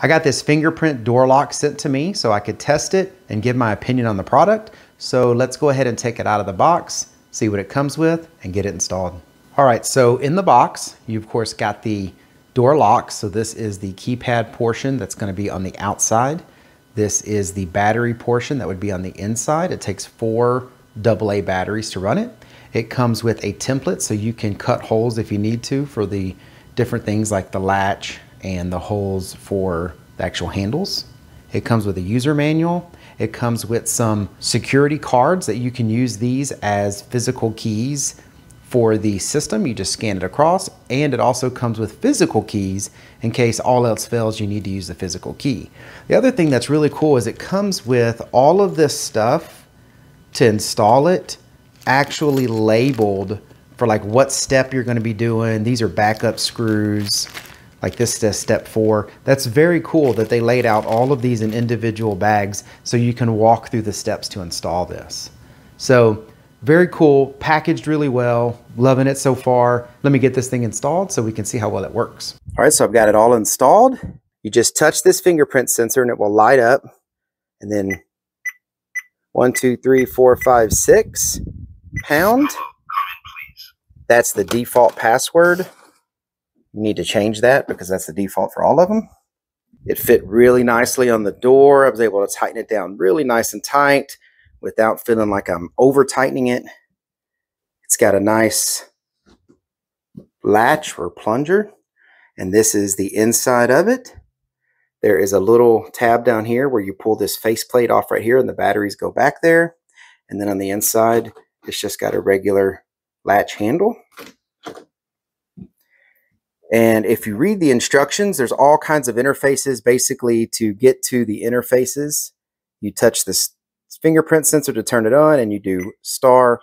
I got this fingerprint door lock sent to me so I could test it and give my opinion on the product. So let's go ahead and take it out of the box, see what it comes with, and get it installed. All right, so in the box, you of course got the door lock. So this is the keypad portion that's going to be on the outside. This is the battery portion that would be on the inside. It takes 4 AA batteries to run it. It comes with a template so you can cut holes if you need to for the different things like the latch and the holes for the actual handles. It comes with a user manual. It comes with some security cards that you can use these as physical keys for the system. You just scan it across, and it also comes with physical keys in case all else fails, you need to use the physical key. The other thing that's really cool is it comes with all of this stuff to install it actually labeled for like what step you're going to be doing. These are backup screws. Like this is step 4. That's very cool that they laid out all of these in individual bags so you can walk through the steps to install this. So very cool, packaged really well, loving it so far. Let me get this thing installed so we can see how well it works. All right, so I've got it all installed. You just touch this fingerprint sensor and it will light up. And then 1, 2, 3, 4, 5, 6, pound. That's the default password. You need to change that because that's the default for all of them. It fit really nicely on the door. I was able to tighten it down really nice and tight without feeling like I'm over tightening it. It's got a nice latch or plunger, and this is the inside of it. There is a little tab down here where you pull this faceplate off right here and the batteries go back there. And then on the inside, it's just got a regular latch handle. And if you read the instructions, there's all kinds of interfaces. Basically, to get to the interfaces, you touch this fingerprint sensor to turn it on, and you do star,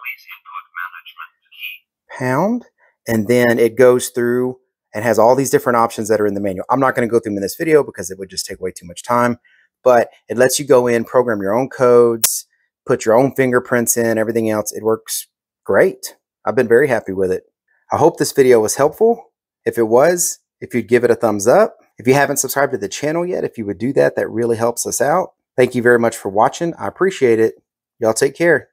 pound, and then it goes through and has all these different options that are in the manual. I'm not going to go through them in this video because it would just take way too much time, but it lets you go in, program your own codes, put your own fingerprints in, everything else. It works great. I've been very happy with it. I hope this video was helpful. If it was, if you'd give it a thumbs up. If you haven't subscribed to the channel yet, if you would do that, that really helps us out. Thank you very much for watching. I appreciate it. Y'all take care.